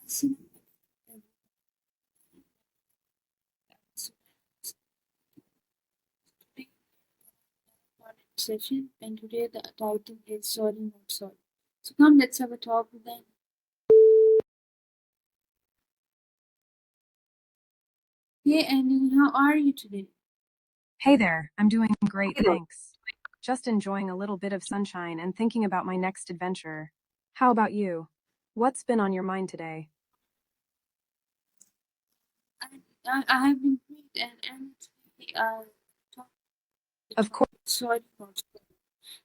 So, today session, and today the title is Sorry Not Sorry. So come, let's have a talk with them. Hey Annie, how are you today? Hey there, I'm doing great, thanks. Just enjoying a little bit of sunshine and thinking about my next adventure. How about you? What's been on your mind today? I have been great, and today talk Of about course, sorry not sorry.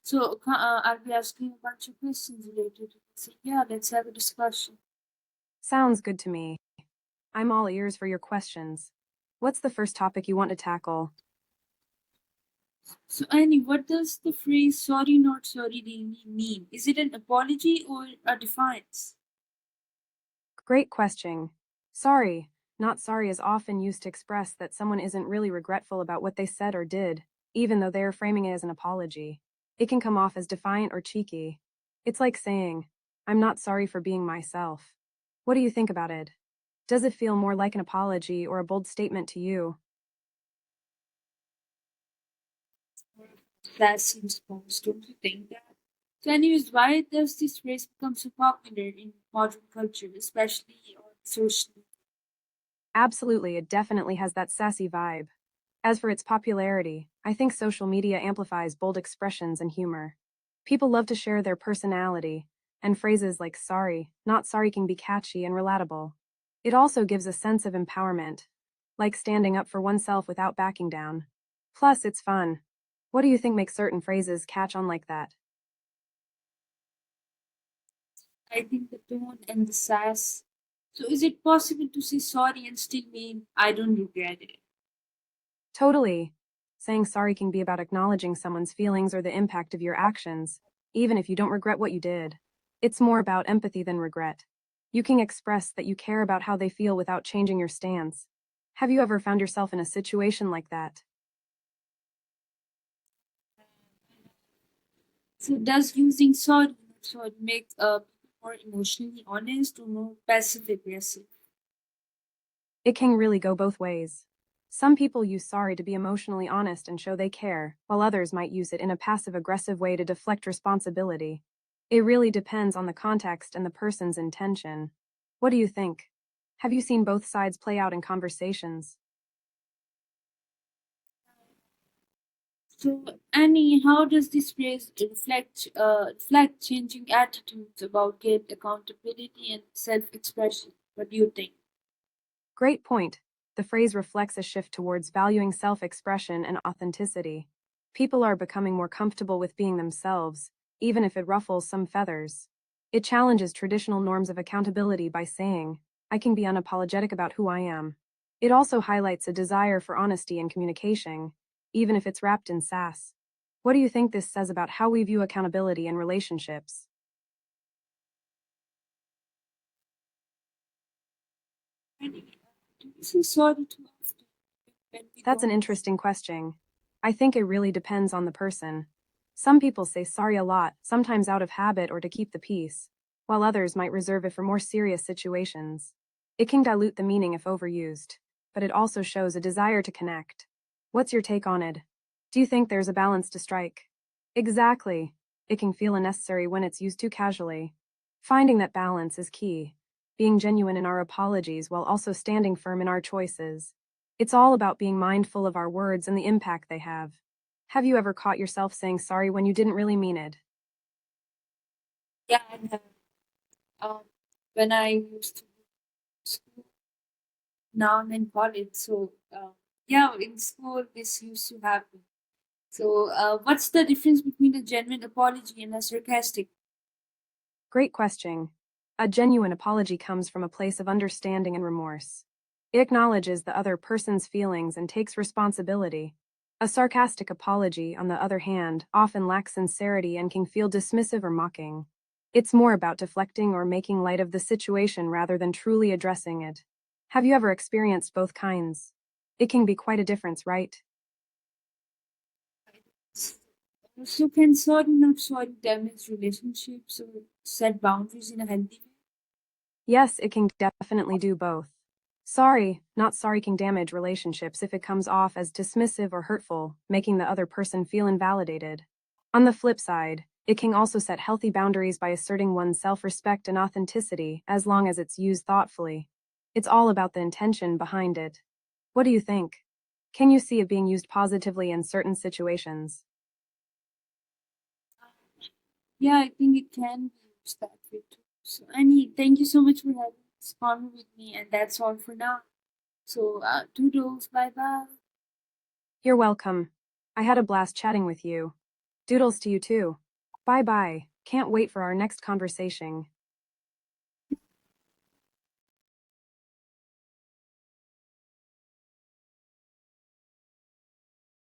So I'll be asking a bunch of questions related to this. So yeah, let's have a discussion. sounds good to me. I'm all ears for your questions. What's the first topic you want to tackle? So Annie, what does the phrase "sorry not sorry" really mean? Is it an apology or a defiance? Great question. Sorry, not sorry is often used to express that someone isn't really regretful about what they said or did, even though they are framing it as an apology. It can come off as defiant or cheeky. It's like saying, I'm not sorry for being myself. What do you think about it? Does it feel more like an apology or a bold statement to you? That seems false, don't you think that? So, anyways, why does this phrase become so popular in modern culture, especially on social media? Absolutely, it definitely has that sassy vibe. As for its popularity, I think social media amplifies bold expressions and humor. People love to share their personality, and phrases like sorry, not sorry can be catchy and relatable. It also gives a sense of empowerment, like standing up for oneself without backing down. Plus, it's fun. What do you think makes certain phrases catch on like that? I think the tone and the sass. So, is it possible to say sorry and still mean I don't regret it? Totally. Saying sorry can be about acknowledging someone's feelings or the impact of your actions, even if you don't regret what you did. It's more about empathy than regret. You can express that you care about how they feel without changing your stance. Have you ever found yourself in a situation like that? So, does using sorry not sorry make people more emotionally honest or more passive aggressive? It can really go both ways. Some people use sorry to be emotionally honest and show they care, while others might use it in a passive aggressive way to deflect responsibility. It really depends on the context and the person's intention. What do you think? Have you seen both sides play out in conversations? So, Annie, how does this phrase reflect changing attitudes about guilt, accountability, and self-expression? What do you think? Great point. The phrase reflects a shift towards valuing self expression and authenticity. People are becoming more comfortable with being themselves, even if it ruffles some feathers. It challenges traditional norms of accountability by saying, I can be unapologetic about who I am. It also highlights a desire for honesty and communication, even if it's wrapped in sass. What do you think this says about how we view accountability in relationships? Annie, do we say sorry too often when we That's an don't? interesting question. I think it really depends on the person. Some people say sorry a lot, sometimes out of habit or to keep the peace, while others might reserve it for more serious situations. It can dilute the meaning if overused, but it also shows a desire to connect. What's your take on it? Do you think there's a balance to strike? Exactly. It can feel unnecessary when it's used too casually. Finding that balance is key, being genuine in our apologies while also standing firm in our choices. It's all about being mindful of our words and the impact they have. Have you ever caught yourself saying sorry when you didn't really mean it? Yeah, and um, when I used to go to school, now I'm in college. So, yeah, in school, this used to happen. So, what's the difference between a genuine apology and a sarcastic? Great question. A genuine apology comes from a place of understanding and remorse. It acknowledges the other person's feelings and takes responsibility. A sarcastic apology, on the other hand, often lacks sincerity and can feel dismissive or mocking. It's more about deflecting or making light of the situation rather than truly addressing it. Have you ever experienced both kinds? It can be quite a difference, right? So, can sorry not sorry damage relationships or set boundaries in a healthy way? Yes, it can definitely do both. Sorry, not sorry can damage relationships if it comes off as dismissive or hurtful, making the other person feel invalidated. On the flip side, it can also set healthy boundaries by asserting one's self respect and authenticity as long as it's used thoughtfully. It's all about the intention behind it. What do you think? Can you see it being used positively in certain situations? Yeah, I think it can be used that way too. So, Annie, thank you so much for having this conversation with me, and that's all for now. So, toodles, bye bye. You're welcome. I had a blast chatting with you. Doodles to you too. Bye bye. Can't wait for our next conversation.